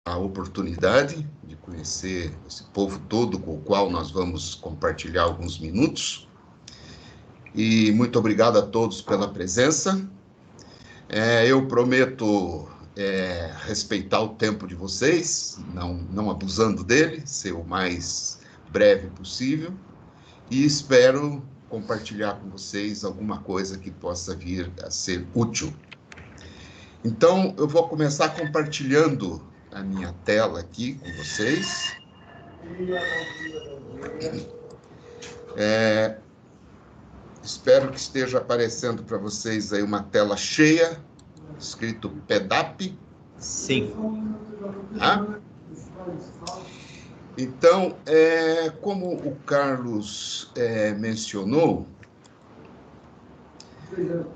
a oportunidade de conhecer esse povo todo com o qual nós vamos compartilhar alguns minutos. E muito obrigado a todos pela presença. Eu prometo respeitar o tempo de vocês, não abusando dele, ser o mais breve possível, e espero compartilhar com vocês alguma coisa que possa vir a ser útil. Então, eu vou começar compartilhando a minha tela aqui com vocês. Espero que esteja aparecendo para vocês aí uma tela cheia, escrito PEDAP. Sim. Tá? Então, como o Carlos mencionou,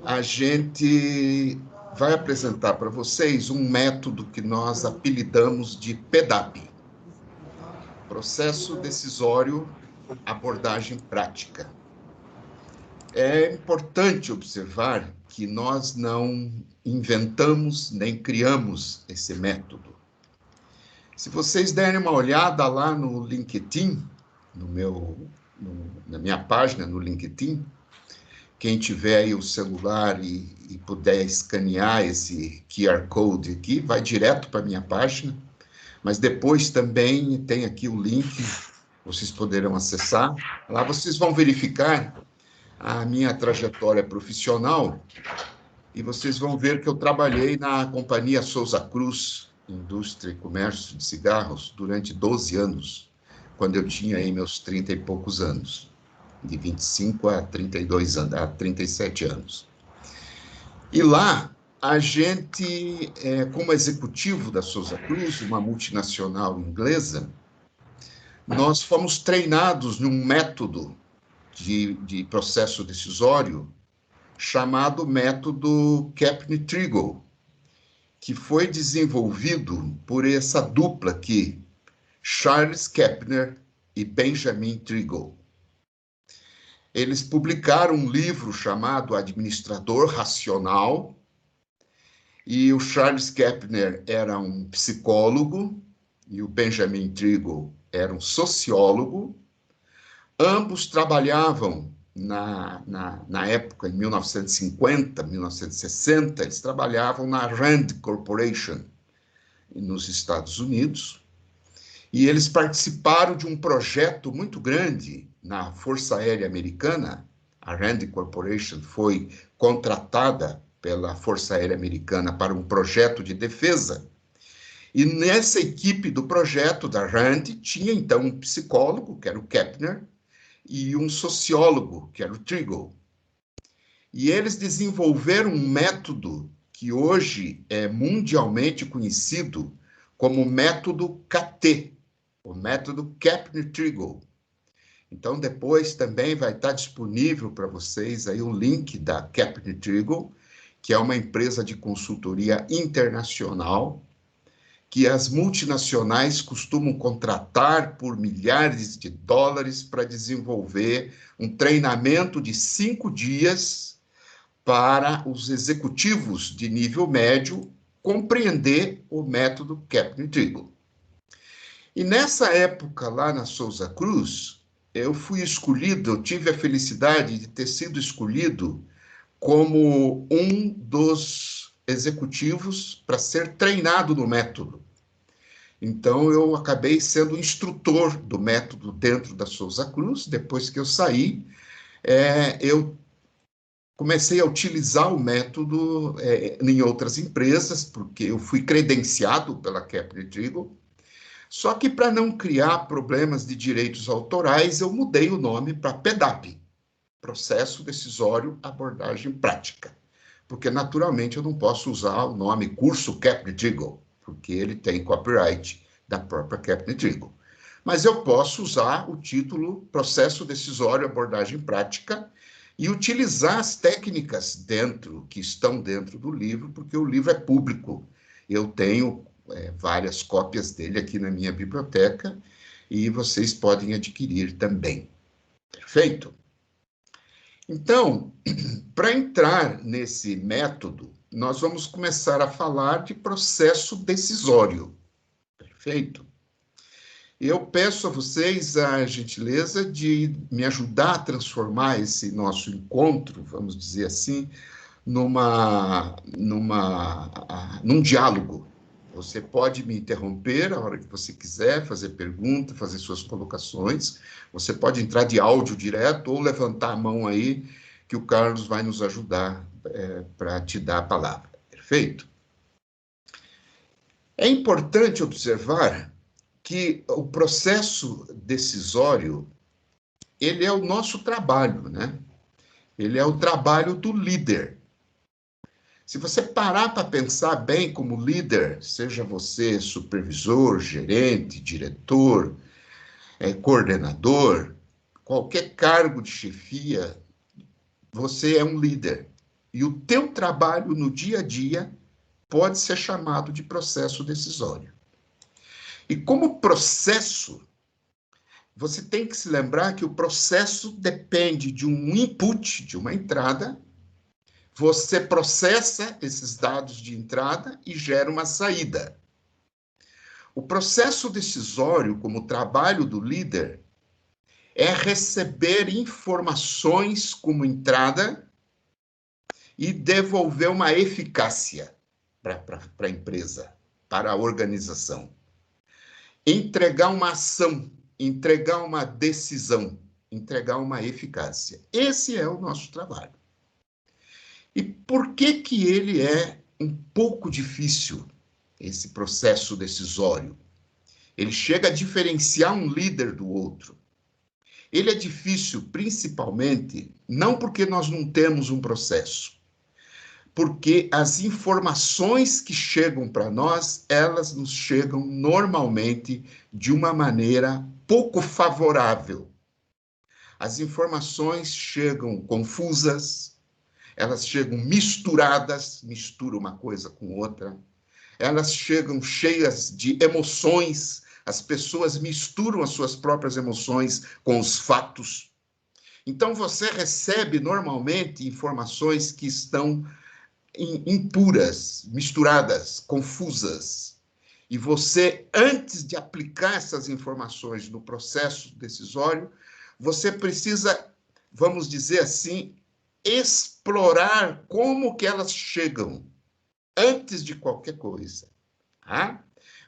a gente vai apresentar para vocês um método que nós apelidamos de PEDAP, Processo Decisório, Abordagem Prática. É importante observar que nós não inventamos nem criamos esse método. Se vocês derem uma olhada lá no LinkedIn, na minha página no LinkedIn, quem tiver aí o celular e puder escanear esse QR Code aqui, vai direto para a minha página, mas depois também tem aqui o link, vocês poderão acessar. Lá vocês vão verificar a minha trajetória profissional e vocês vão ver que eu trabalhei na Companhia Souza Cruz, Indústria e Comércio de Cigarros, durante 12 anos, quando eu tinha aí meus 30 e poucos anos, de 25 a 32 anos, a 37 anos. E lá, a gente, como executivo da Souza Cruz, uma multinacional inglesa, nós fomos treinados num método de processo decisório chamado método Kaplan-Triggle, que foi desenvolvido por essa dupla aqui, Charles Kapner e Benjamin Triggle. Eles publicaram um livro chamado Administrador Racional, e o Charles Kapner era um psicólogo, e o Benjamin Triggle era um sociólogo. Ambos trabalhavam na época, em 1950, 1960, eles trabalhavam na Rand Corporation, nos Estados Unidos, e eles participaram de um projeto muito grande na Força Aérea Americana. A Rand Corporation foi contratada pela Força Aérea Americana para um projeto de defesa, e nessa equipe do projeto da Rand tinha, então, um psicólogo, que era o Kapner, e um sociólogo, que era o Triggle. E eles desenvolveram um método que hoje é mundialmente conhecido como método KT, o método Kapner-Triggle. Então, depois também vai estar disponível para vocês aí o link da Kapner-Triggle, que é uma empresa de consultoria internacional, que as multinacionais costumam contratar por milhares de dólares para desenvolver um treinamento de 5 dias para os executivos de nível médio compreender o método Kapner-Triggle. E nessa época, lá na Souza Cruz, eu fui escolhido, eu tive a felicidade de ter sido escolhido como um dos executivos para ser treinado no método. Então, eu acabei sendo instrutor do método dentro da Souza Cruz. Depois que eu saí, eu comecei a utilizar o método em outras empresas, porque eu fui credenciado pela Kapner-Triggle. Só que, para não criar problemas de direitos autorais, eu mudei o nome para PEDAP, Processo Decisório Abordagem Prática, porque, naturalmente, eu não posso usar o nome Curso Kapner-Triggle, porque ele tem copyright da própria Kapner-Triggle. Mas eu posso usar o título Processo Decisório Abordagem Prática e utilizar as técnicas que estão dentro do livro, porque o livro é público. Eu tenho várias cópias dele aqui na minha biblioteca e vocês podem adquirir também. Perfeito? Então, para entrar nesse método, nós vamos começar a falar de processo decisório. Perfeito? Eu peço a vocês a gentileza de me ajudar a transformar esse nosso encontro, vamos dizer assim, num diálogo. Você pode me interromper a hora que você quiser, fazer pergunta, fazer suas colocações. Você pode entrar de áudio direto ou levantar a mão aí, que o Carlos vai nos ajudar para te dar a palavra. Perfeito? É importante observar que o processo decisório, ele é o nosso trabalho, né? Ele é o trabalho do líder. Se você parar para pensar bem como líder, seja você supervisor, gerente, diretor, coordenador, qualquer cargo de chefia, você é um líder. E o teu trabalho no dia a dia pode ser chamado de processo decisório. E como processo, você tem que se lembrar que o processo depende de um input, de uma entrada. Você processa esses dados de entrada e gera uma saída. O processo decisório, como trabalho do líder, é receber informações como entrada e devolver uma eficácia para a empresa, para a organização. Entregar uma ação, entregar uma decisão, entregar uma eficácia. Esse é o nosso trabalho. E por que que ele é um pouco difícil, esse processo decisório? Ele chega a diferenciar um líder do outro. Ele é difícil, principalmente, não porque nós não temos um processo, porque as informações que chegam para nós, elas nos chegam normalmente de uma maneira pouco favorável. As informações chegam confusas, elas chegam misturadas, mistura uma coisa com outra, elas chegam cheias de emoções, as pessoas misturam as suas próprias emoções com os fatos. Então, você recebe normalmente informações que estão impuras, misturadas, confusas. E você, antes de aplicar essas informações no processo decisório, você precisa, vamos dizer assim, explorar como que elas chegam antes de qualquer coisa. Tá?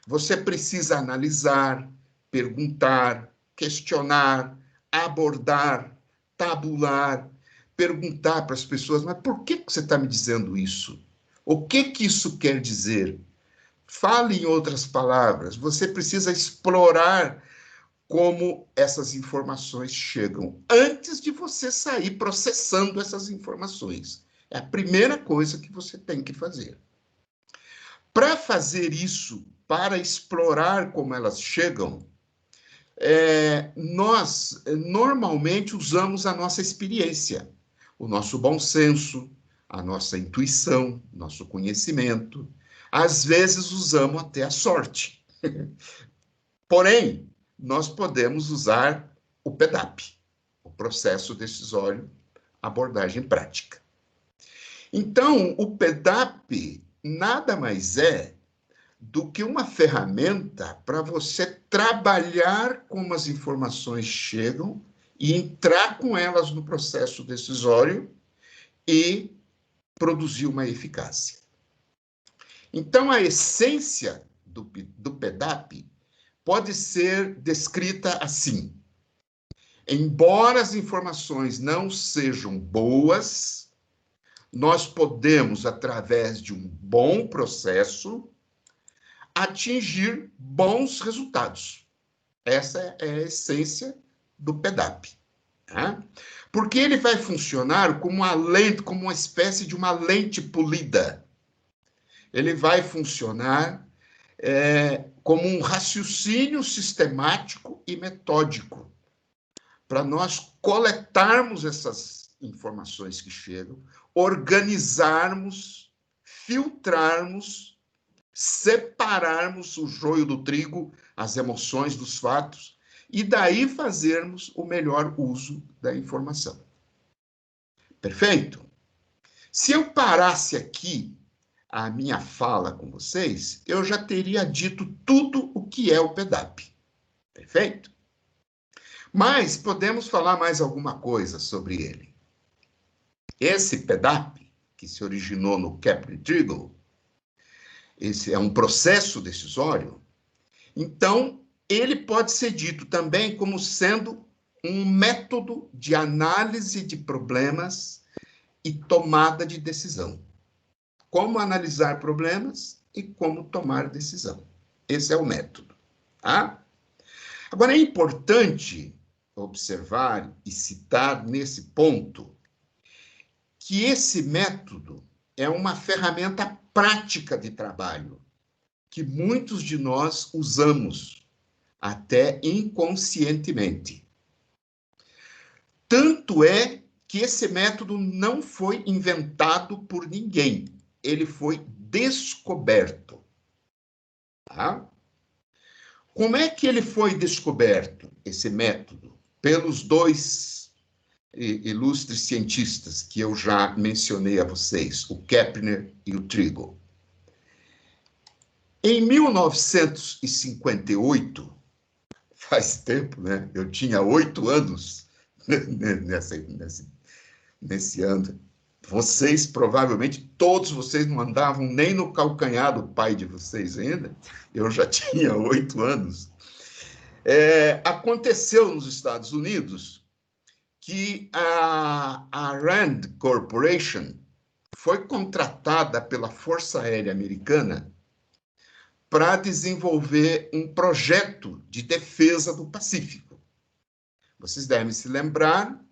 Você precisa analisar, perguntar, questionar, abordar, tabular, perguntar para as pessoas, mas por que você está me dizendo isso? O que isso quer dizer? Fale em outras palavras. Você precisa explorar como essas informações chegam antes de você sair processando essas informações. É a primeira coisa que você tem que fazer. Para fazer isso, para explorar como elas chegam, nós normalmente usamos a nossa experiência, o nosso bom senso, a nossa intuição, nosso conhecimento. Às vezes usamos até a sorte. Porém, nós podemos usar o PEDAP, o processo decisório, abordagem prática. Então, o PEDAP nada mais é do que uma ferramenta para você trabalhar como as informações chegam e entrar com elas no processo decisório e produzir uma eficácia. Então, a essência do PEDAP pode ser descrita assim: embora as informações não sejam boas, nós podemos, através de um bom processo, atingir bons resultados. Essa é a essência do PEDAP. Tá? Porque ele vai funcionar como uma lente, como uma espécie de uma lente polida. Ele vai funcionar como um raciocínio sistemático e metódico para nós coletarmos essas informações que chegam, organizarmos, filtrarmos, separarmos o joio do trigo, as emoções dos fatos, e daí fazermos o melhor uso da informação. Perfeito? Se eu parasse aqui, a minha fala com vocês, eu já teria dito tudo o que é o PDAP. Perfeito? Mas podemos falar mais alguma coisa sobre ele. Esse PDAP, que se originou no Kaplan-Triggle, esse é um processo decisório, então ele pode ser dito também como sendo um método de análise de problemas e tomada de decisão. Como analisar problemas e como tomar decisão. Esse é o método. Tá? Agora, é importante observar e citar nesse ponto que esse método é uma ferramenta prática de trabalho que muitos de nós usamos, até inconscientemente. Tanto é que esse método não foi inventado por ninguém, ele foi descoberto. Tá? Como é que ele foi descoberto, esse método? Pelos dois ilustres cientistas que eu já mencionei a vocês, o Kapner e o Triggle. Em 1958, faz tempo, né? Eu tinha 8 anos nesse ano. Vocês, provavelmente, todos vocês não andavam nem no calcanhar do pai de vocês ainda. Eu já tinha 8 anos. Aconteceu nos Estados Unidos que a Rand Corporation foi contratada pela Força Aérea Americana para desenvolver um projeto de defesa do Pacífico. Vocês devem se lembrar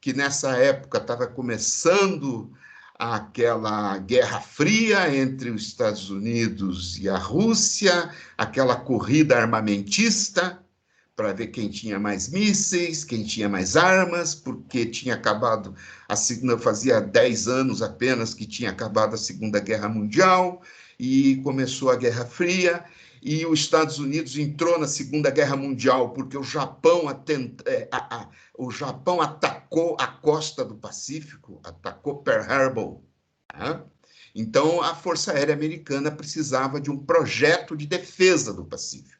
que nessa época estava começando aquela Guerra Fria entre os Estados Unidos e a Rússia, aquela corrida armamentista para ver quem tinha mais mísseis, quem tinha mais armas, porque tinha acabado fazia 10 anos apenas que tinha acabado a Segunda Guerra Mundial e começou a Guerra Fria, e os Estados Unidos entrou na Segunda Guerra Mundial porque o Japão atacou a costa do Pacífico, atacou Pearl Harbor. Tá? Então, a Força Aérea Americana precisava de um projeto de defesa do Pacífico.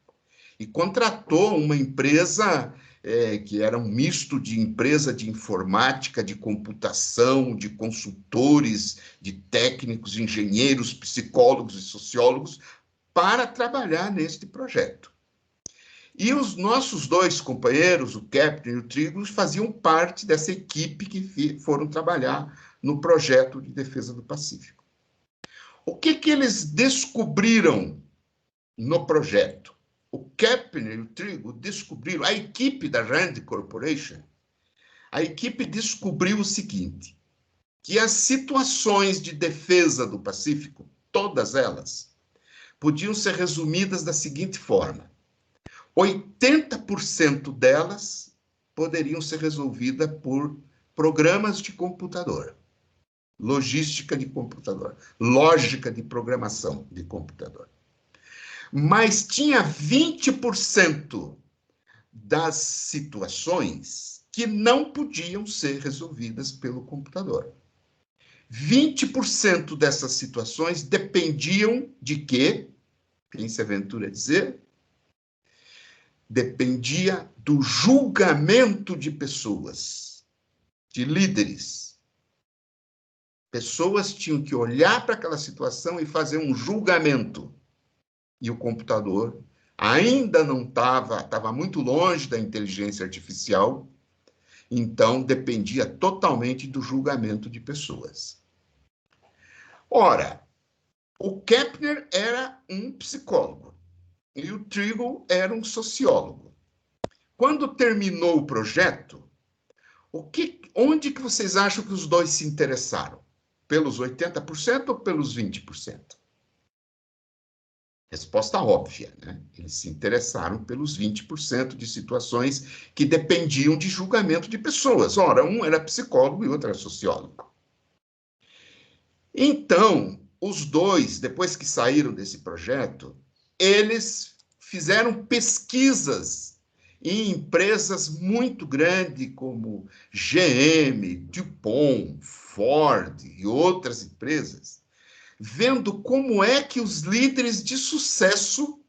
E contratou uma empresa que era um misto de empresa de informática, de computação, de consultores, de técnicos, de engenheiros, psicólogos e sociólogos, para trabalhar neste projeto. E os nossos dois companheiros, o Kapner e o Triggle, faziam parte dessa equipe que foram trabalhar no projeto de defesa do Pacífico. O que eles descobriram no projeto? O Kapner e o Triggle descobriram, a equipe da Rand Corporation, a equipe descobriu o seguinte, que as situações de defesa do Pacífico, todas elas, podiam ser resumidas da seguinte forma: 80% delas poderiam ser resolvidas por programas de computador, logística de computador, lógica de programação de computador. Mas tinha 20% das situações que não podiam ser resolvidas pelo computador. 20% dessas situações dependiam de quê? Quem se aventura a dizer? Dependia do julgamento de pessoas, de líderes. Pessoas tinham que olhar para aquela situação e fazer um julgamento. E o computador ainda não estava muito longe da inteligência artificial, então dependia totalmente do julgamento de pessoas. Ora, o Kapner era um psicólogo e o Triggle era um sociólogo. Quando terminou o projeto, onde que vocês acham que os dois se interessaram? Pelos 80% ou pelos 20%? Resposta óbvia, né? Eles se interessaram pelos 20% de situações que dependiam de julgamento de pessoas. Ora, um era psicólogo e outro era sociólogo. Então, os dois, depois que saíram desse projeto, eles fizeram pesquisas em empresas muito grandes como GM, DuPont, Ford e outras empresas, vendo como é que os líderes de sucesso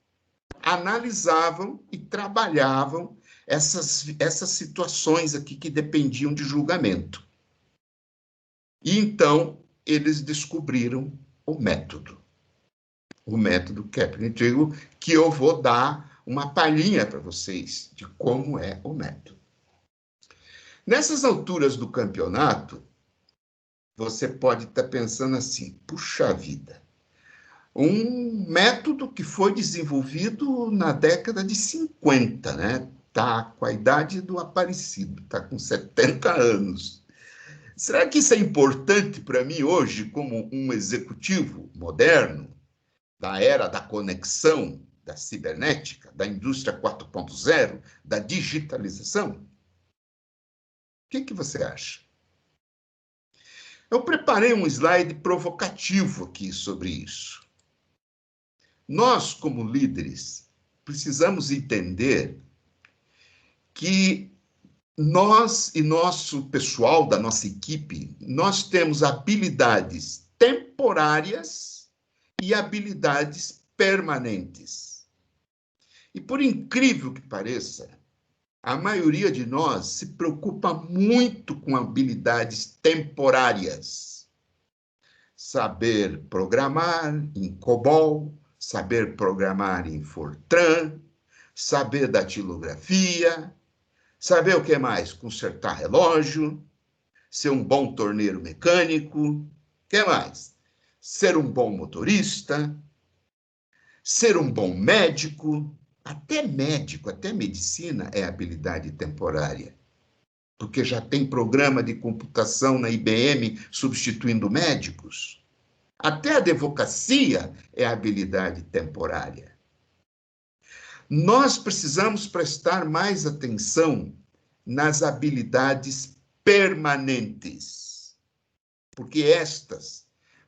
analisavam e trabalhavam essas situações aqui que dependiam de julgamento. E então eles descobriram o método Kaplan-Trigo, que eu vou dar uma palhinha para vocês de como é o método. Nessas alturas do campeonato, você pode estar pensando assim, puxa vida, um método que foi desenvolvido na década de 50, né? Está com a idade do Aparecido, está com 70 anos. Será que isso é importante para mim hoje, como um executivo moderno, da era da conexão, da cibernética, da indústria 4.0, da digitalização? O que você acha? Eu preparei um slide provocativo aqui sobre isso. Nós, como líderes, precisamos entender que nós e nosso pessoal da nossa equipe, nós temos habilidades temporárias e habilidades permanentes. E por incrível que pareça, a maioria de nós se preocupa muito com habilidades temporárias. Saber programar em COBOL, saber programar em Fortran, saber datilografia, saber o que mais? Consertar relógio, ser um bom torneiro mecânico, o que mais? Ser um bom motorista, ser um bom médico, até medicina é habilidade temporária, porque já tem programa de computação na IBM substituindo médicos. Até a advocacia é habilidade temporária. Nós precisamos prestar mais atenção nas habilidades permanentes, porque estas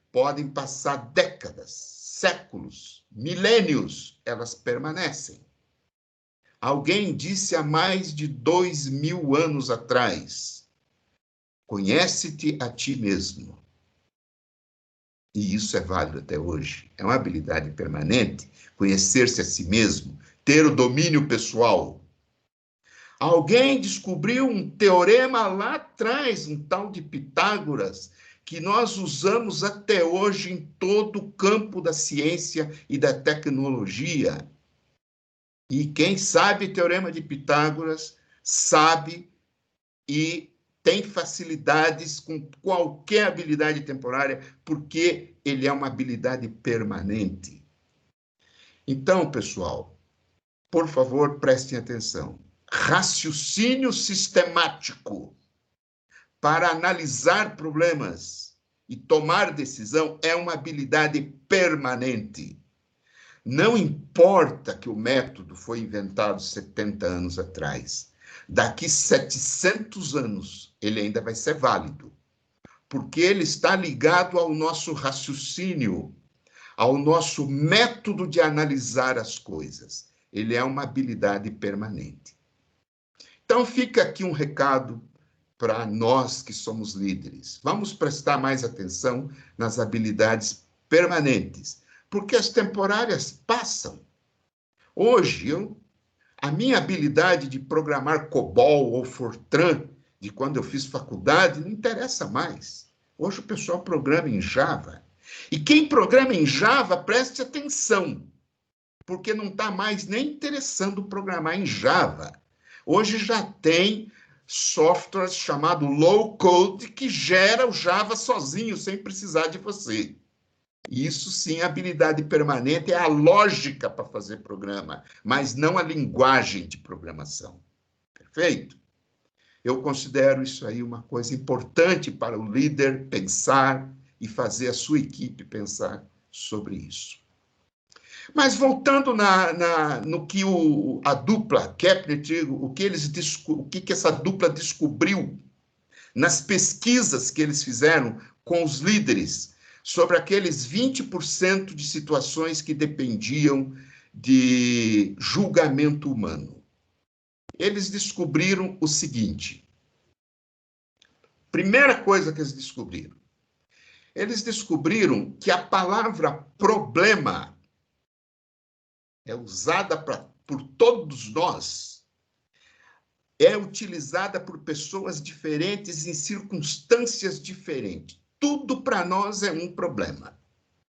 podem passar décadas, séculos, milênios, elas permanecem. Alguém disse há mais de 2000 anos atrás: conhece-te a ti mesmo. E isso é válido até hoje. É uma habilidade permanente, conhecer-se a si mesmo, ter o domínio pessoal. Alguém descobriu um teorema lá atrás, um tal de Pitágoras, que nós usamos até hoje em todo o campo da ciência e da tecnologia. E quem sabe teorema de Pitágoras, sabe e tem facilidades com qualquer habilidade temporária, porque ele é uma habilidade permanente. Então, pessoal, por favor, prestem atenção. Raciocínio sistemático para analisar problemas e tomar decisão é uma habilidade permanente. Não importa que o método foi inventado 70 anos atrás. Daqui 700 anos, ele ainda vai ser válido, porque ele está ligado ao nosso raciocínio, ao nosso método de analisar as coisas. Ele é uma habilidade permanente. Então, fica aqui um recado para nós que somos líderes. Vamos prestar mais atenção nas habilidades permanentes, porque as temporárias passam. Hoje, a minha habilidade de programar COBOL ou Fortran, de quando eu fiz faculdade, não interessa mais. Hoje o pessoal programa em Java. E quem programa em Java, preste atenção, porque não está mais nem interessando programar em Java. Hoje já tem softwares chamado low code que gera o Java sozinho, sem precisar de você. Isso sim, a habilidade permanente é a lógica para fazer programa, mas não a linguagem de programação. Perfeito? Eu considero isso aí uma coisa importante para o líder pensar e fazer a sua equipe pensar sobre isso. Mas voltando no que a dupla Kaplan-Trigo, o que essa dupla descobriu nas pesquisas que eles fizeram com os líderes sobre aqueles 20% de situações que dependiam de julgamento humano. Eles descobriram o seguinte. Primeira coisa que eles descobriram. Eles descobriram que a palavra problema é usada por todos nós, é utilizada por pessoas diferentes em circunstâncias diferentes. Tudo para nós é um problema.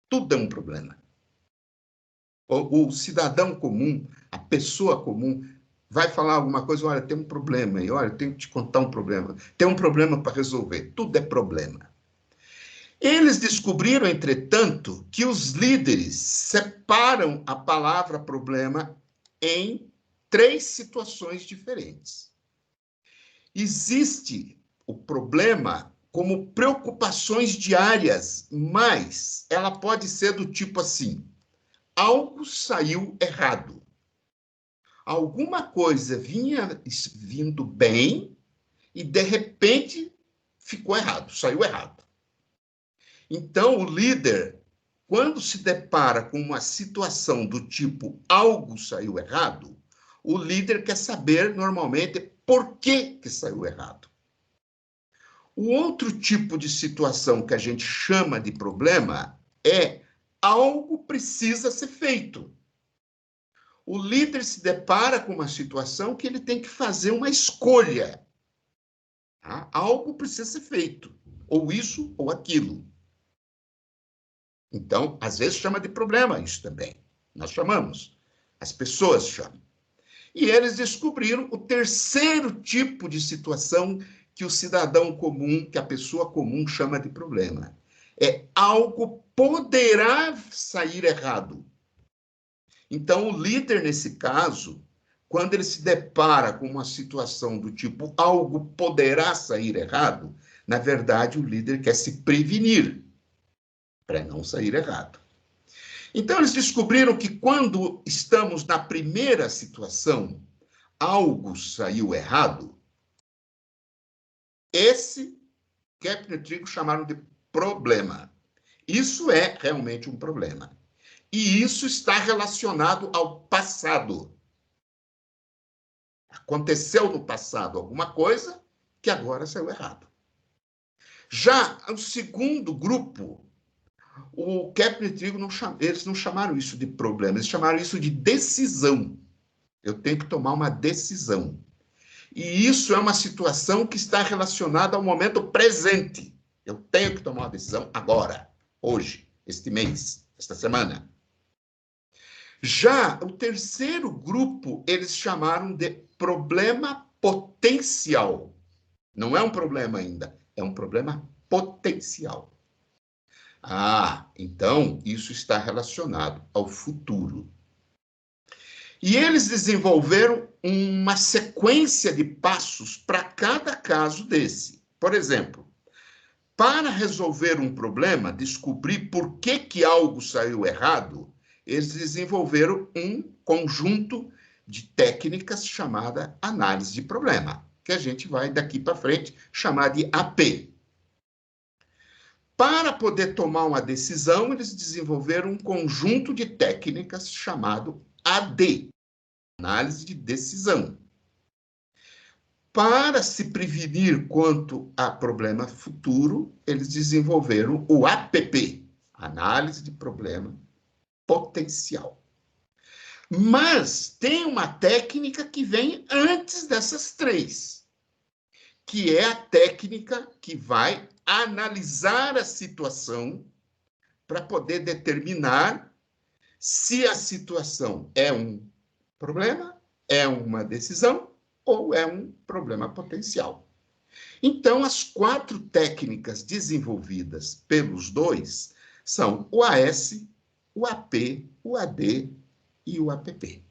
Tudo é um problema. O cidadão comum, a pessoa comum, vai falar alguma coisa, olha, tem um problema aí, olha, eu tenho que te contar um problema. Tem um problema para resolver. Tudo é problema. Eles descobriram, entretanto, que os líderes separam a palavra problema em 3 situações diferentes. Existe o problema como preocupações diárias, mas ela pode ser do tipo assim: algo saiu errado. Alguma coisa vinha vindo bem e, de repente, ficou errado, saiu errado. Então, o líder, quando se depara com uma situação do tipo algo saiu errado, o líder quer saber, normalmente, por que saiu errado. O outro tipo de situação que a gente chama de problema é algo precisa ser feito. O líder se depara com uma situação que ele tem que fazer uma escolha. Tá? Algo precisa ser feito, ou isso ou aquilo. Então, às vezes chama de problema isso também. Nós chamamos, as pessoas chamam. E eles descobriram o terceiro tipo de situação que o cidadão comum, que a pessoa comum chama de problema. É algo poderá sair errado. Então, o líder, nesse caso, quando ele se depara com uma situação do tipo algo poderá sair errado, na verdade, o líder quer se prevenir para não sair errado. Então, eles descobriram que quando estamos na primeira situação, algo saiu errado, esse Kepler e Trigo chamaram de problema. Isso é realmente um problema. E isso está relacionado ao passado. Aconteceu no passado alguma coisa que agora saiu errado. Já o segundo grupo, o Kepler e Trigo, eles não chamaram isso de problema, eles chamaram isso de decisão. Eu tenho que tomar uma decisão. E isso é uma situação que está relacionada ao momento presente. Eu tenho que tomar uma decisão agora, hoje, este mês, esta semana. Já o terceiro grupo, eles chamaram de problema potencial. Não é um problema ainda, é um problema potencial. Ah, então isso está relacionado ao futuro. E eles desenvolveram uma sequência de passos para cada caso desse. Por exemplo, para resolver um problema, descobrir por que algo saiu errado, eles desenvolveram um conjunto de técnicas chamada análise de problema, que a gente vai daqui para frente chamar de AP. Para poder tomar uma decisão, eles desenvolveram um conjunto de técnicas chamado AD, análise de decisão. Para se prevenir quanto a problema futuro, eles desenvolveram o APP, análise de problema potencial. Mas tem uma técnica que vem antes dessas 3, que é a técnica que vai analisar a situação para poder determinar se a situação é um problema, é uma decisão ou é um problema potencial. Então, as 4 técnicas desenvolvidas pelos dois são o AS, o AP, o AD e o APP.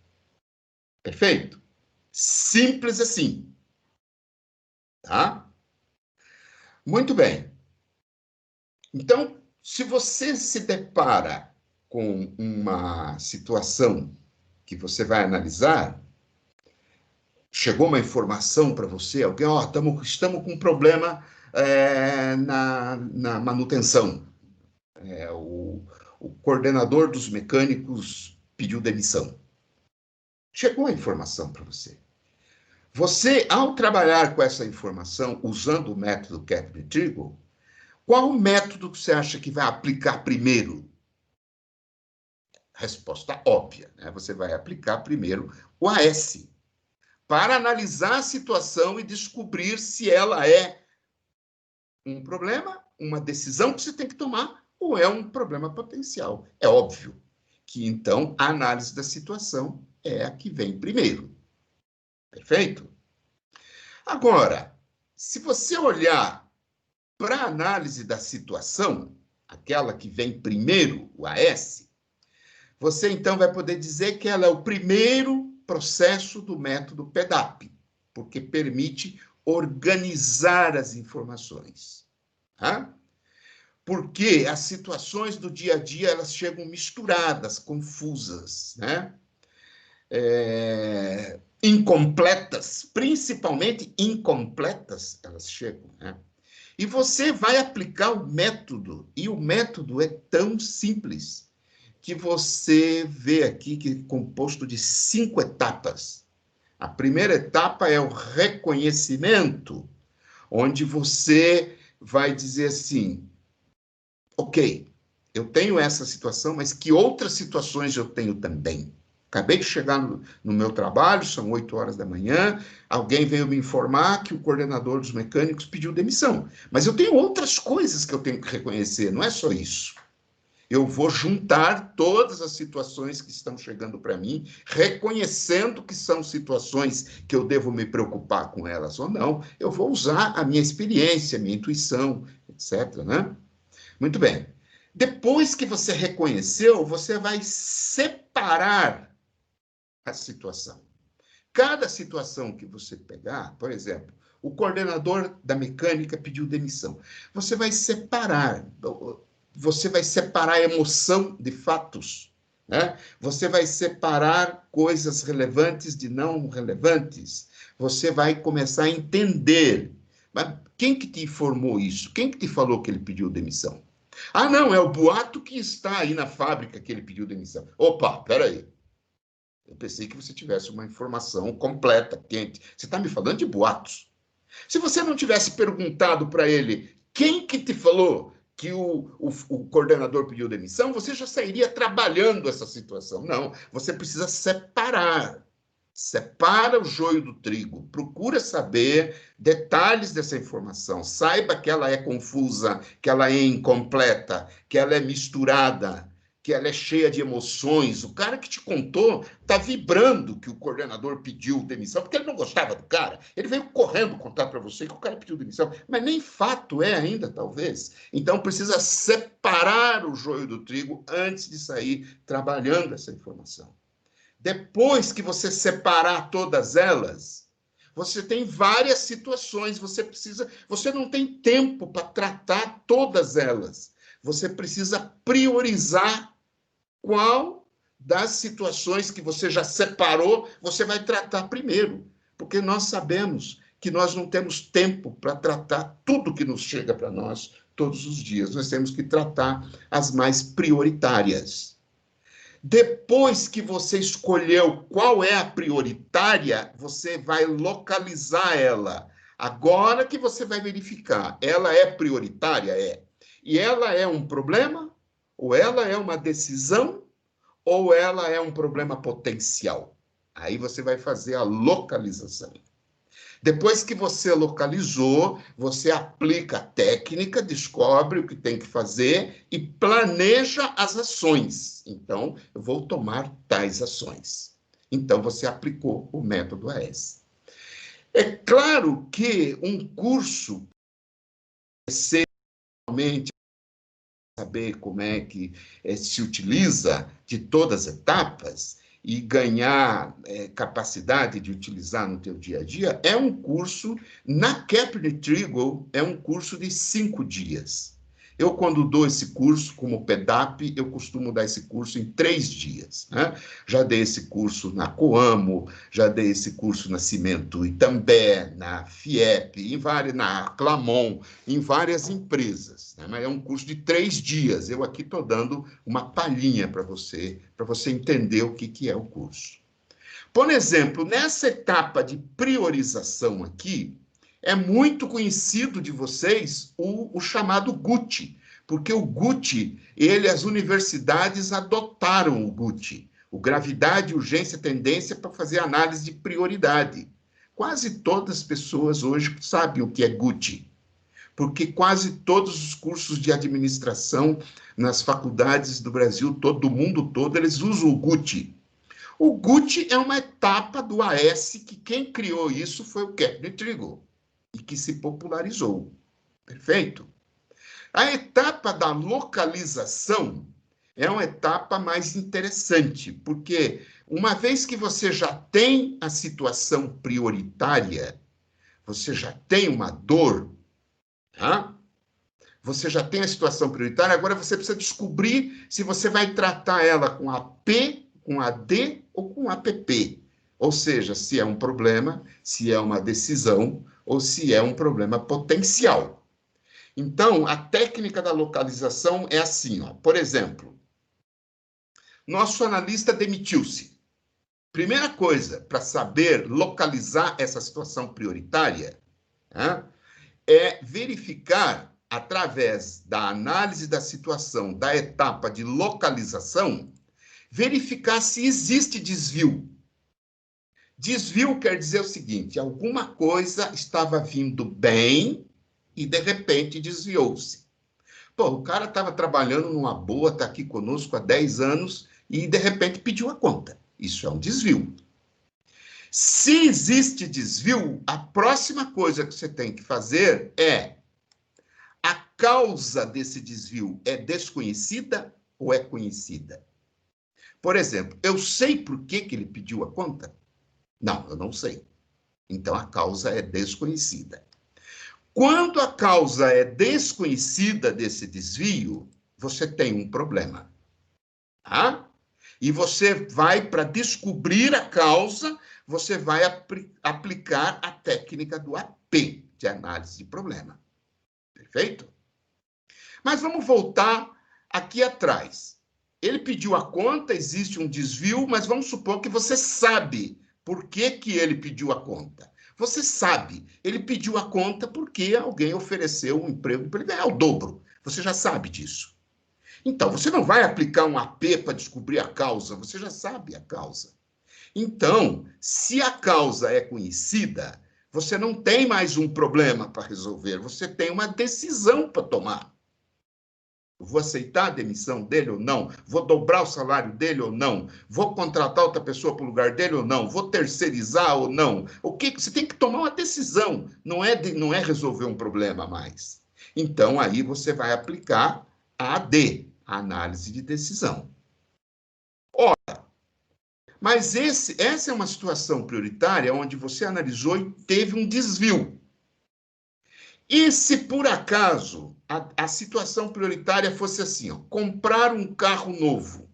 Perfeito? Simples assim. Tá? Muito bem. Então, se você se depara com uma situação que você vai analisar, chegou uma informação para você, alguém, estamos com um problema na manutenção. O coordenador dos mecânicos pediu demissão. Chegou a informação para você. Você, ao trabalhar com essa informação, usando o método Kepler e Trigo, Qual método que você acha que vai aplicar primeiro? Resposta óbvia, né? Você vai aplicar primeiro o AS, para analisar a situação e descobrir se ela é um problema, uma decisão que você tem que tomar, ou é um problema potencial. É óbvio que, então, a análise da situação é a que vem primeiro. Perfeito? Agora, se você olhar para a análise da situação, aquela que vem primeiro, o AS, você então vai poder dizer que ela é o primeiro processo do método PEDAP, porque permite organizar as informações. Tá? Porque as situações do dia a dia elas chegam misturadas, confusas, né? Incompletas, principalmente incompletas, elas chegam, né? E você vai aplicar o método, e o método é tão simples que você vê aqui que é composto de 5 etapas. A primeira etapa é o reconhecimento, onde você vai dizer assim, ok, eu tenho essa situação, mas que outras situações eu tenho também? Acabei de chegar no meu trabalho, são 8 horas da manhã, alguém veio me informar que o coordenador dos mecânicos pediu demissão. Mas eu tenho outras coisas que eu tenho que reconhecer, não é só isso. Eu vou juntar todas as situações que estão chegando para mim, reconhecendo que são situações que eu devo me preocupar com elas ou não. Eu vou usar a minha experiência, a minha intuição, etc., né? Muito bem. Depois que você reconheceu, você vai separar a situação. Cada situação que você pegar, por exemplo, o coordenador da mecânica pediu demissão. Você vai separar a emoção de fatos, né? Você vai separar coisas relevantes de não relevantes. Você vai começar a entender. Mas quem que te informou isso? Quem que te falou que ele pediu demissão? Ah, não, é o boato que está aí na fábrica que ele pediu demissão. Opa, peraí. Eu pensei que você tivesse uma informação completa, quente. Você está me falando de boatos. Se você não tivesse perguntado para ele quem que te falou que o coordenador pediu demissão, você já sairia trabalhando essa situação. Não, você precisa separar. Separa o joio do trigo, procura saber detalhes dessa informação, saiba que ela é confusa, que ela é incompleta, que ela é misturada, que ela é cheia de emoções. O cara que te contou está vibrando que o coordenador pediu demissão, porque ele não gostava do cara. Ele veio correndo contar para você que o cara pediu demissão, mas nem fato é ainda, talvez. Então precisa separar o joio do trigo antes de sair trabalhando essa informação. Depois que você separar todas elas, você tem várias situações, você não tem tempo para tratar todas elas. Você precisa priorizar qual das situações que você já separou, você vai tratar primeiro, porque nós sabemos que nós não temos tempo para tratar tudo que nos chega para nós todos os dias. Nós temos que tratar as mais prioritárias. Depois que você escolheu qual é a prioritária, você vai localizar ela. Agora que você vai verificar, ela é prioritária? É. E ela é um problema? Ou ela é uma decisão? Ou ela é um problema potencial? Aí você vai fazer a localização. Depois que você localizou, você aplica a técnica, descobre o que tem que fazer e planeja as ações. Então, eu vou tomar tais ações. Então, você aplicou o método AS. É claro que um curso, realmente saber como é que se utiliza de todas as etapas, e ganhar capacidade de utilizar no teu dia a dia, é um curso, na Kepler Trigo, é um curso de 5 dias. Eu, quando dou esse curso, como PEDAP, eu costumo dar esse curso em 3 dias. Né? Já dei esse curso na Coamo, já dei esse curso na Cimento Itambé, na FIEP, na Clamon, em várias empresas. Né? Mas é um curso de 3 dias. Eu aqui estou dando uma palhinha para você entender o que é o curso. Por exemplo, nessa etapa de priorização aqui, É muito conhecido de vocês o chamado GUT, porque o GUT, as universidades adotaram o GUT, o gravidade, urgência, tendência, para fazer análise de prioridade. Quase todas as pessoas hoje sabem o que é GUT, porque quase todos os cursos de administração nas faculdades do Brasil, do mundo todo, eles usam o GUT. O GUT é uma etapa do AS que quem criou isso foi o Kepler Trigo, e que se popularizou. Perfeito? A etapa da localização é uma etapa mais interessante, porque uma vez que você já tem a situação prioritária, você já tem uma dor, tá? Você já tem a situação prioritária, agora você precisa descobrir se você vai tratar ela com AP, com AD ou com APP. Ou seja, se é um problema, se é uma decisão ou se é um problema potencial. Então, a técnica da localização é assim, ó. Por exemplo, nosso analista demitiu-se. Primeira coisa para saber localizar essa situação prioritária, né, é verificar, através da análise da situação, da etapa de localização, verificar se existe desvio. Desvio quer dizer o seguinte: alguma coisa estava vindo bem e, de repente, desviou-se. Pô, o cara estava trabalhando numa boa, está aqui conosco há 10 anos e, de repente, pediu a conta. Isso é um desvio. Se existe desvio, a próxima coisa que você tem que fazer é: a causa desse desvio é desconhecida ou é conhecida? Por exemplo, eu sei por que ele pediu a conta? Não, eu não sei. Então, a causa é desconhecida. Quando a causa é desconhecida desse desvio, você tem um problema. Tá? E você vai, para descobrir a causa, você vai aplicar a técnica do AP, de análise de problema. Perfeito? Mas vamos voltar aqui atrás. Ele pediu a conta, existe um desvio, mas vamos supor que você sabe por que ele pediu a conta. Você sabe, ele pediu a conta porque alguém ofereceu um emprego para ele ganhar o dobro. Você já sabe disso. Então, você não vai aplicar um AP para descobrir a causa, você já sabe a causa. Então, se a causa é conhecida, você não tem mais um problema para resolver, você tem uma decisão para tomar. Vou aceitar a demissão dele ou não? Vou dobrar o salário dele ou não? Vou contratar outra pessoa para o lugar dele ou não? Vou terceirizar ou não? O que você tem que tomar uma decisão, não é resolver um problema mais. Então aí você vai aplicar a AD, a análise de decisão. Ora, mas essa é uma situação prioritária onde você analisou e teve um desvio. E se por acaso a situação prioritária fosse assim, ó, comprar um carro novo?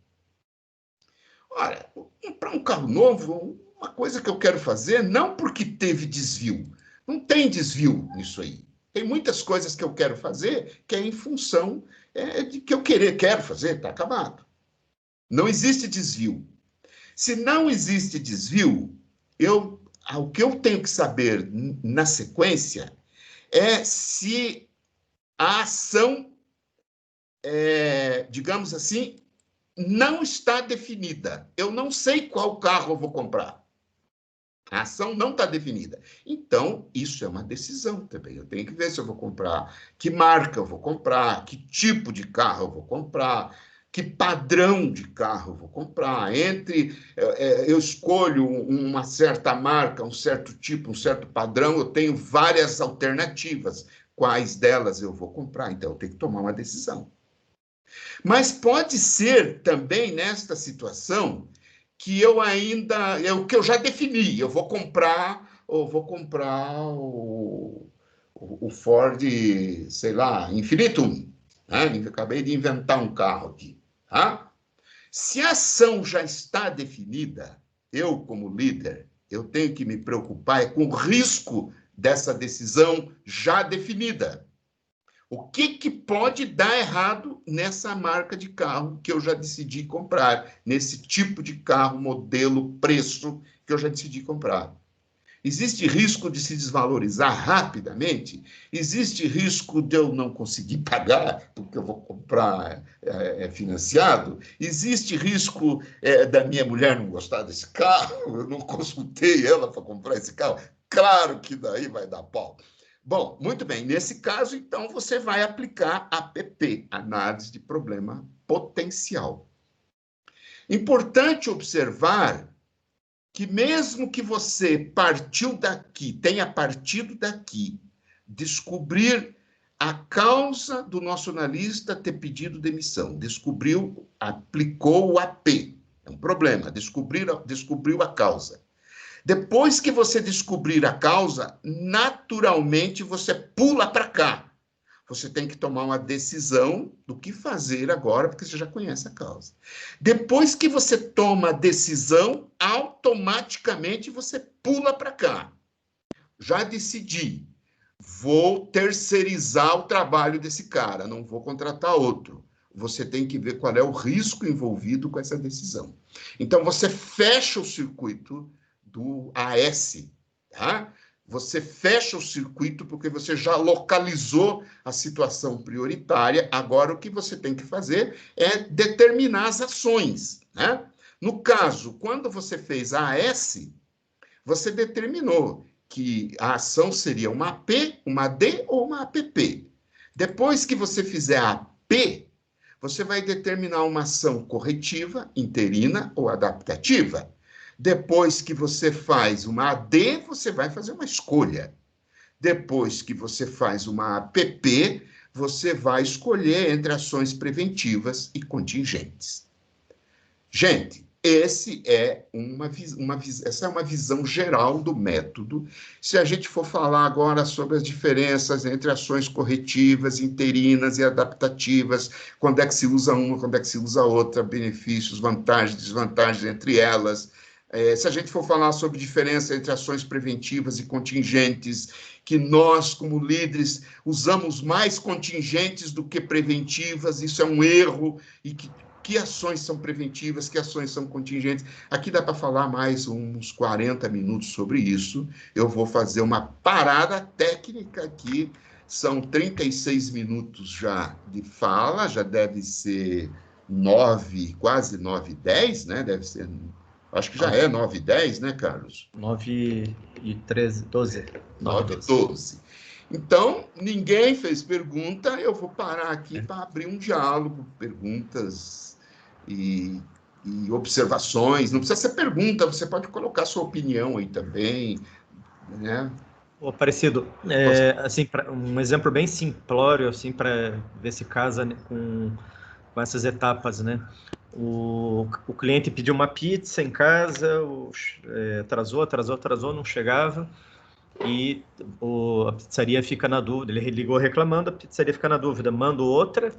Ora, comprar um carro novo, uma coisa que eu quero fazer, não porque teve desvio. Não tem desvio nisso aí. Tem muitas coisas que eu quero fazer que é em função de que eu quero fazer, está acabado. Não existe desvio. Se não existe desvio, o que eu tenho que saber na sequência é se a ação, digamos assim, não está definida. Eu não sei qual carro eu vou comprar. A ação não está definida. Então, isso é uma decisão também. Eu tenho que ver se eu vou comprar, que marca eu vou comprar, que tipo de carro eu vou comprar, que padrão de carro eu vou comprar. Eu escolho uma certa marca, um certo tipo, um certo padrão, eu tenho várias alternativas. Quais delas eu vou comprar? Então, eu tenho que tomar uma decisão. Mas pode ser também, nesta situação, que o que eu já defini, eu vou comprar o Ford, sei lá, Infinitum. Né? Acabei de inventar um carro aqui. Tá? Se a ação já está definida, eu, como líder, eu tenho que me preocupar com o risco dessa decisão já definida. O que pode dar errado nessa marca de carro que eu já decidi comprar, nesse tipo de carro, modelo, preço que eu já decidi comprar? Existe risco de se desvalorizar rapidamente? Existe risco de eu não conseguir pagar porque eu vou comprar financiado? Existe risco da minha mulher não gostar desse carro? Eu não consultei ela para comprar esse carro? Claro que daí vai dar pau. Bom, muito bem. Nesse caso, então, você vai aplicar APP, Análise de Problema Potencial. Importante observar que mesmo que você partiu daqui, tenha partido daqui, descobrir a causa do nosso analista ter pedido demissão, descobriu, aplicou o AP, é um problema, descobriu a causa. Depois que você descobrir a causa, naturalmente você pula para cá. Você tem que tomar uma decisão do que fazer agora, porque você já conhece a causa. Depois que você toma a decisão, automaticamente você pula para cá. Já decidi, vou terceirizar o trabalho desse cara, não vou contratar outro. Você tem que ver qual é o risco envolvido com essa decisão. Então, você fecha o circuito do AS, tá? Você fecha o circuito porque você já localizou a situação prioritária. Agora, o que você tem que fazer é determinar as ações, né? No caso, quando você fez a AS, você determinou que a ação seria uma AP, uma AD ou uma APP. Depois que você fizer a AP, você vai determinar uma ação corretiva, interina ou adaptativa. Depois que você faz uma AD, você vai fazer uma escolha. Depois que você faz uma APP, você vai escolher entre ações preventivas e contingentes. Gente, essa é uma visão geral do método. Se a gente for falar agora sobre as diferenças entre ações corretivas, interinas e adaptativas, quando é que se usa uma, quando é que se usa outra, benefícios, vantagens, desvantagens entre elas. Se a gente for falar sobre diferença entre ações preventivas e contingentes, que nós, como líderes, usamos mais contingentes do que preventivas, isso é um erro, e que ações são preventivas, que ações são contingentes. Aqui dá para falar mais uns 40 minutos sobre isso. Eu vou fazer uma parada técnica aqui. São 36 minutos já de fala, já deve ser 9, quase 9h10, né? Deve ser, acho que já é 9h10, né, Carlos? 9h13, 12. 9h12. Então, ninguém fez pergunta, eu vou parar aqui para abrir um diálogo, perguntas e observações. Não precisa ser pergunta, você pode colocar sua opinião aí também, né? Aparecido, assim, um exemplo bem simplório, assim, para ver se casa com essas etapas, né? O cliente pediu uma pizza em casa, atrasou, não chegava, e a pizzaria fica na dúvida. Ele ligou reclamando, a pizzaria fica na dúvida, mando outra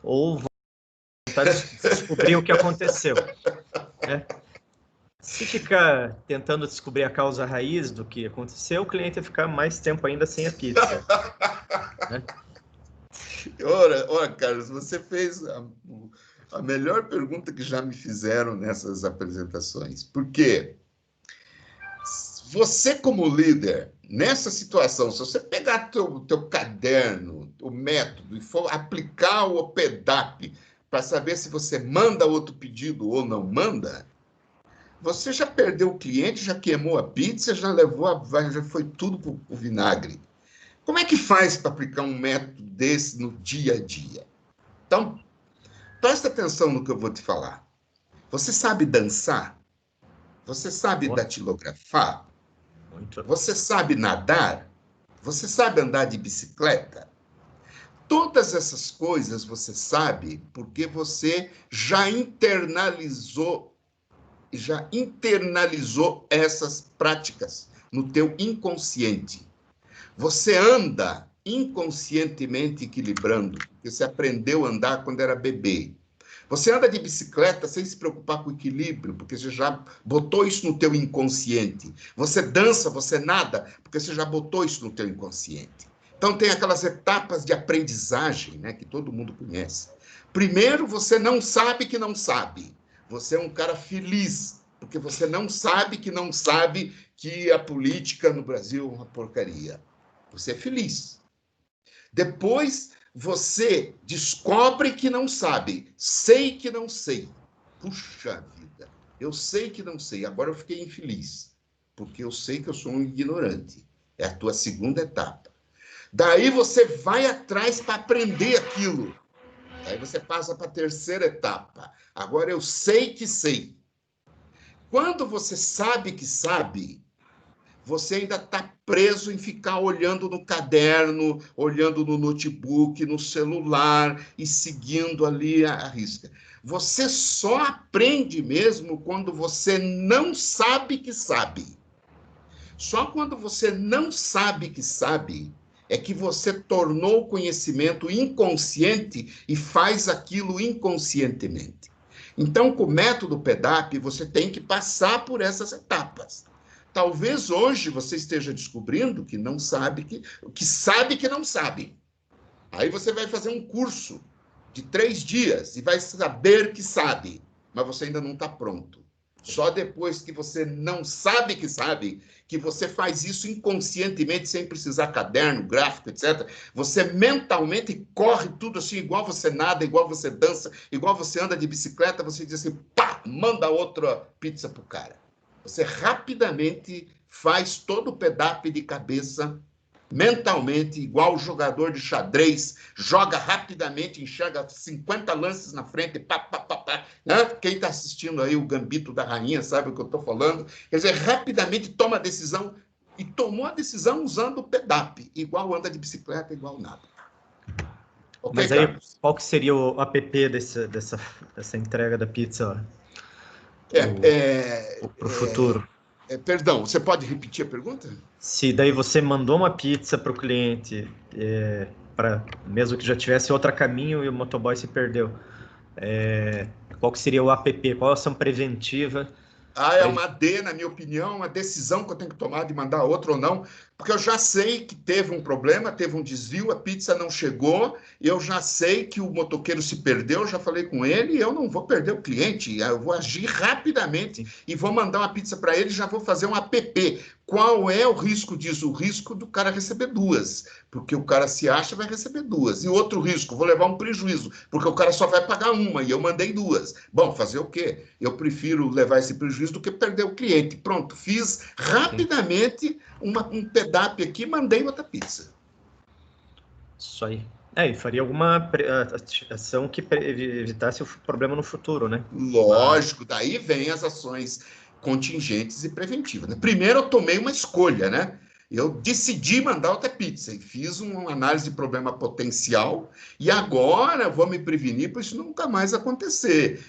ou vou tentar descobrir o que aconteceu, né? Se ficar tentando descobrir a causa raiz do que aconteceu, o cliente vai ficar mais tempo ainda sem a pizza, né? Ora, Carlos, você fez a melhor pergunta que já me fizeram nessas apresentações. Por quê? Você, como líder, nessa situação, se você pegar teu caderno, o método, e for aplicar o OPEDAP para saber se você manda outro pedido ou não manda, você já perdeu o cliente, já queimou a pizza, já foi tudo para o vinagre. Como é que faz para aplicar um método desse no dia a dia? Então, presta atenção no que eu vou te falar. Você sabe dançar? Você sabe datilografar? Você sabe nadar? Você sabe andar de bicicleta? Todas essas coisas você sabe porque você já internalizou essas práticas no teu inconsciente. Você anda inconscientemente equilibrando, porque você aprendeu a andar quando era bebê. Você anda de bicicleta sem se preocupar com o equilíbrio, porque você já botou isso no teu inconsciente. Você dança, você nada, porque você já botou isso no teu inconsciente. Então tem aquelas etapas de aprendizagem, né, que todo mundo conhece. Primeiro, você não sabe que não sabe. Você é um cara feliz porque você não sabe que a política no Brasil é uma porcaria. Você é feliz. Depois você descobre que não sabe. Sei que não sei. Puxa vida, eu sei que não sei. Agora eu fiquei infeliz, porque eu sei que eu sou um ignorante. É a tua segunda etapa. Daí você vai atrás para aprender aquilo. Daí você passa para a terceira etapa. Agora eu sei que sei. Quando você sabe que sabe, você ainda está preso em ficar olhando no caderno, olhando no notebook, no celular e seguindo ali a risca. Você só aprende mesmo quando você não sabe que sabe. Só quando você não sabe que sabe é que você tornou o conhecimento inconsciente e faz aquilo inconscientemente. Então, com o método PEDAP, você tem que passar por essas etapas. Talvez hoje você esteja descobrindo que não sabe que sabe que não sabe. Aí você vai fazer um curso de 3 dias e vai saber que sabe, mas você ainda não está pronto. Só depois que você não sabe, que você faz isso inconscientemente, sem precisar caderno, gráfico, etc. Você mentalmente corre tudo assim, igual você nada, igual você dança, igual você anda de bicicleta, você diz assim, pá, manda outra pizza pro cara. Você rapidamente faz todo o PEDAP de cabeça, mentalmente, igual o jogador de xadrez, joga rapidamente, enxerga 50 lances na frente, pá, pá, pá, pá, né? Quem está assistindo aí o Gambito da Rainha sabe o que eu estou falando. Quer dizer, rapidamente toma a decisão, e tomou a decisão usando o PEDAP, igual anda de bicicleta, igual nada. Okay, mas aí, Carlos? Qual que seria o app dessa entrega da pizza para o futuro? Perdão, você pode repetir a pergunta? Se daí você mandou uma pizza para o cliente, mesmo que já tivesse outro caminho e o motoboy se perdeu, qual que seria o app? Qual a ação preventiva? É uma D, na minha opinião, uma decisão que eu tenho que tomar de mandar outro ou não, porque eu já sei que teve um problema, teve um desvio, a pizza não chegou, eu já sei que o motoqueiro se perdeu, eu já falei com ele, e eu não vou perder o cliente, eu vou agir rapidamente e vou mandar uma pizza para ele, já vou fazer um app. Qual é o risco disso? O risco do cara receber 2, porque o cara se acha vai receber 2. E outro risco, vou levar um prejuízo, porque o cara só vai pagar uma e eu mandei 2. Bom, fazer o quê? Eu prefiro levar esse prejuízo do que perder o cliente. Pronto, fiz rapidamente um PEDAP aqui, mandei outra pizza. Isso aí. E faria alguma ação que evitasse o problema no futuro, né? Lógico, daí vem as ações contingentes e preventivas. Primeiro eu tomei uma escolha, né? Eu decidi mandar outra pizza e fiz uma análise de problema potencial e agora vou me prevenir para isso nunca mais acontecer.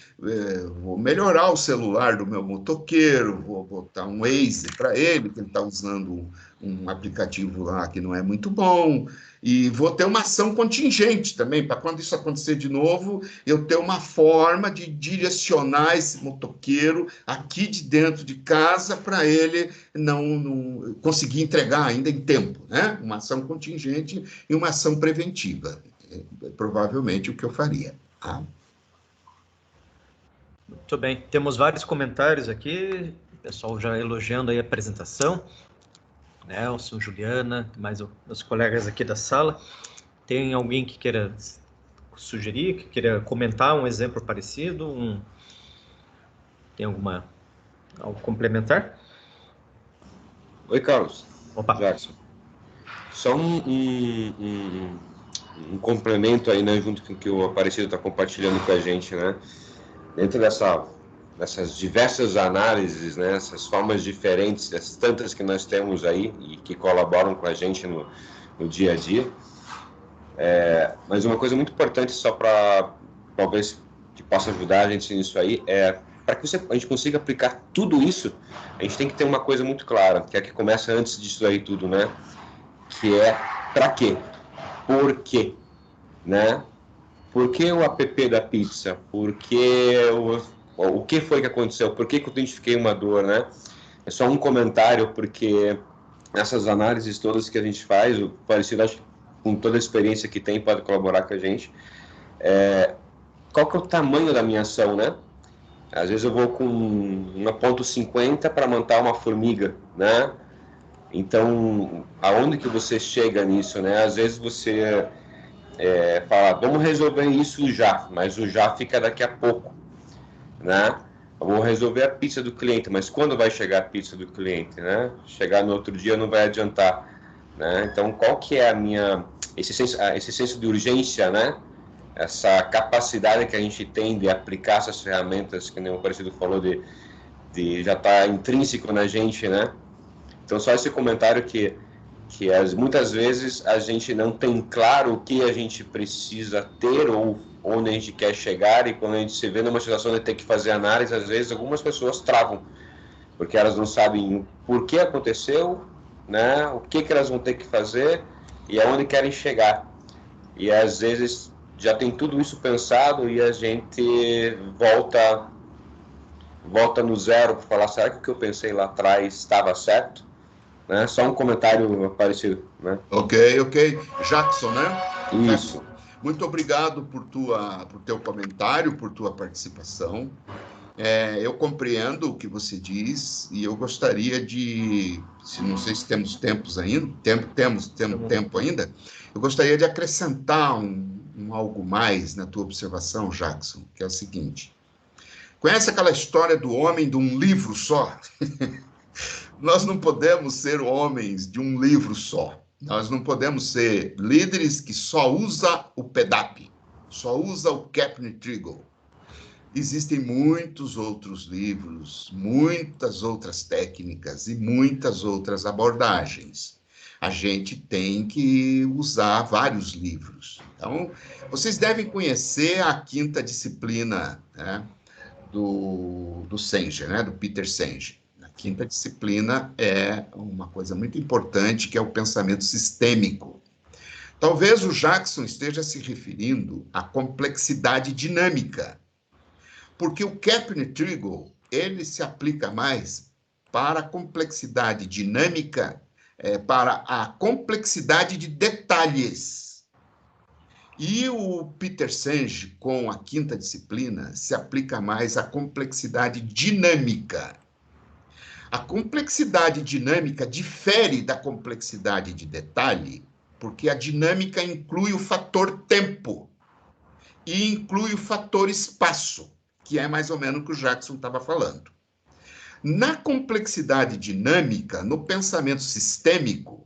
Vou melhorar o celular do meu motoqueiro, vou botar um Waze para ele, que ele está usando um aplicativo lá que não é muito bom, e vou ter uma ação contingente também, para quando isso acontecer de novo, eu ter uma forma de direcionar esse motoqueiro aqui de dentro de casa para ele não conseguir entregar ainda em tempo, né? Uma ação contingente e uma ação preventiva. Provavelmente o que eu faria. Tá? Muito bem. Temos vários comentários aqui, o pessoal já elogiando aí a apresentação. Nelson, Juliana, mais os colegas aqui da sala. Tem alguém que queira sugerir, que queira comentar um exemplo parecido? Tem algo complementar? Oi, Carlos. Opa. Jackson. Só um complemento aí, né, junto com o que o Aparecido está compartilhando com a gente, né? Dentro dessas diversas análises, né, essas formas diferentes, as tantas que nós temos aí e que colaboram com a gente no dia a dia. Mas uma coisa muito importante, só para talvez que possa ajudar a gente nisso aí, para que a gente consiga aplicar tudo isso, a gente tem que ter uma coisa muito clara, que é a que começa antes disso aí tudo, né? Que é para quê? Por quê? Né? Por que o app da pizza? Por que o que foi que aconteceu? Por que eu identifiquei uma dor, né? É só um comentário, porque essas análises todas que a gente faz, o Parecido, acho que com toda a experiência que tem, pode colaborar com a gente. Qual que é o tamanho da minha ação, né? Às vezes eu vou com 1,50 para montar uma formiga, né? Então, aonde que você chega nisso, né? Às vezes você fala, vamos resolver isso já, mas o já fica daqui a pouco, né? Vamos resolver a pizza do cliente, mas quando vai chegar a pizza do cliente, né? Chegar no outro dia não vai adiantar, né? Então, qual que é esse senso de urgência, né? Essa capacidade que a gente tem de aplicar essas ferramentas, que nem o Aparecido falou, de já estar intrínseco na gente, né? Então, só esse comentário que muitas vezes a gente não tem claro o que a gente precisa ter ou onde a gente quer chegar, e quando a gente se vê numa situação de ter que fazer análise, às vezes algumas pessoas travam, porque elas não sabem o porquê aconteceu, né? O que elas vão ter que fazer e aonde querem chegar. E às vezes já tem tudo isso pensado e a gente volta no zero para falar, será que o que eu pensei lá atrás estava certo? Né? Só um comentário parecido, né? Ok. Jackson, né? Isso. Jackson, muito obrigado por teu comentário, por tua participação. Eu compreendo o que você diz e eu gostaria de, não sei se temos tempo ainda, eu gostaria de acrescentar algo mais na tua observação, Jackson, que é o seguinte. Conhece aquela história do homem de um livro só? Nós não podemos ser homens de um livro só. Nós não podemos ser líderes que só usa o PEDAP, só usa o Kaplan-Trigle. Existem muitos outros livros, muitas outras técnicas e muitas outras abordagens. A gente tem que usar vários livros. Então, vocês devem conhecer a quinta disciplina, né, do Senge, né, do Peter Senge. A quinta disciplina é uma coisa muito importante, que é o pensamento sistêmico. Talvez o Jackson esteja se referindo à complexidade dinâmica, porque o Kaplan-Trigle, ele se aplica mais para a complexidade dinâmica, para a complexidade de detalhes. E o Peter Senge, com a quinta disciplina, se aplica mais à complexidade dinâmica. A complexidade dinâmica difere da complexidade de detalhe, porque a dinâmica inclui o fator tempo e inclui o fator espaço, que é mais ou menos o que o Jackson estava falando. Na complexidade dinâmica, no pensamento sistêmico,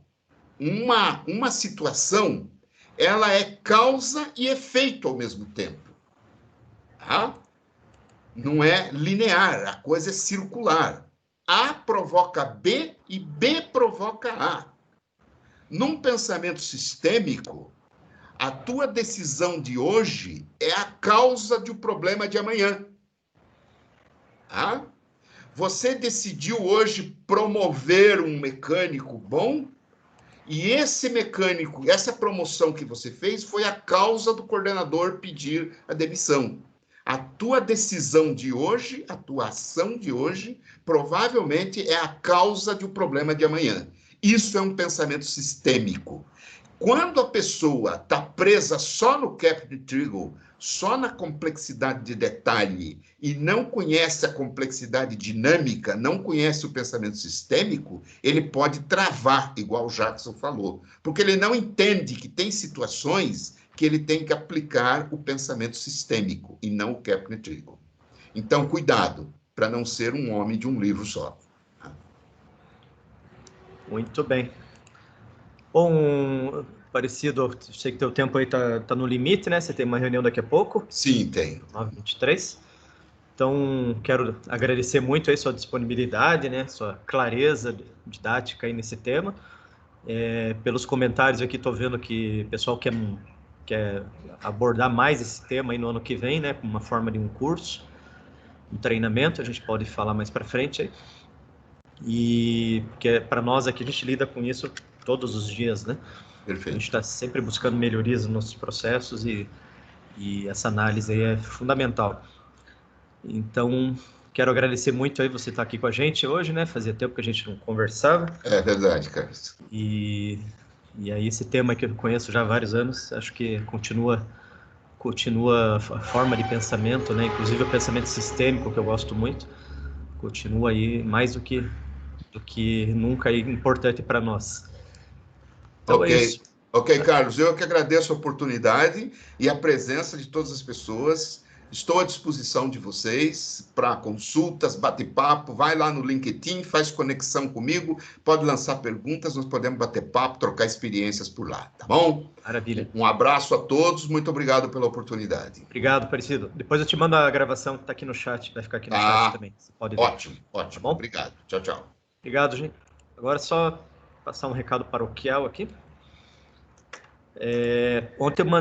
uma situação, ela é causa e efeito ao mesmo tempo. Tá? Não é linear, a coisa é circular. A provoca B e B provoca A. Num pensamento sistêmico, a tua decisão de hoje é a causa de um problema de amanhã. Tá? Você decidiu hoje promover um mecânico bom, e esse mecânico, essa promoção que você fez, foi a causa do coordenador pedir a demissão. A tua decisão de hoje, a tua ação de hoje, provavelmente é a causa de um problema de amanhã. Isso é um pensamento sistêmico. Quando a pessoa está presa só no Kaplan-Trigle, só na complexidade de detalhe, e não conhece a complexidade dinâmica, não conhece o pensamento sistêmico, ele pode travar, igual o Jackson falou, porque ele não entende que tem situações que ele tem que aplicar o pensamento sistêmico e não o Kaplan-Trigle. Então, cuidado, para não ser um homem de um livro só. Muito bem. Bom, Aparecido, sei que teu tempo aí tá no limite, né? Você tem uma reunião daqui a pouco. Sim, tenho. 9h23. Então, quero agradecer muito aí sua disponibilidade, né? Sua clareza didática aí nesse tema. Pelos comentários aqui, estou vendo que o pessoal quer abordar mais esse tema aí no ano que vem, né? Com uma forma de um curso, um treinamento, a gente pode falar mais para frente aí. E porque para nós aqui a gente lida com isso todos os dias, né? Perfeito. A gente está sempre buscando melhorias nos nossos processos e essa análise aí é fundamental. Então, quero agradecer muito aí você estar aqui com a gente hoje, né? Fazia tempo que a gente não conversava. É verdade, Carlos. E aí esse tema que eu conheço já há vários anos, acho que continua continua a forma de pensamento, né? Inclusive o pensamento sistêmico, que eu gosto muito, continua aí mais do que nunca aí importante para nós. Então Ok, é isso. ok, Carlos, eu que agradeço a oportunidade e a presença de todas as pessoas. Estou à disposição de vocês para consultas, bate-papo. Vai lá no LinkedIn, faz conexão comigo, pode lançar perguntas, nós podemos bater papo, trocar experiências por lá, tá bom? Maravilha. Um abraço a todos, muito obrigado pela oportunidade. Obrigado, Aparecido. Depois eu te mando a gravação que está aqui no chat, vai ficar aqui no chat também. Você pode ver. Ótimo, ótimo. Tá bom? Obrigado. Tchau, tchau. Obrigado, gente. Agora só passar um recado paroquial aqui. Ontem eu mandei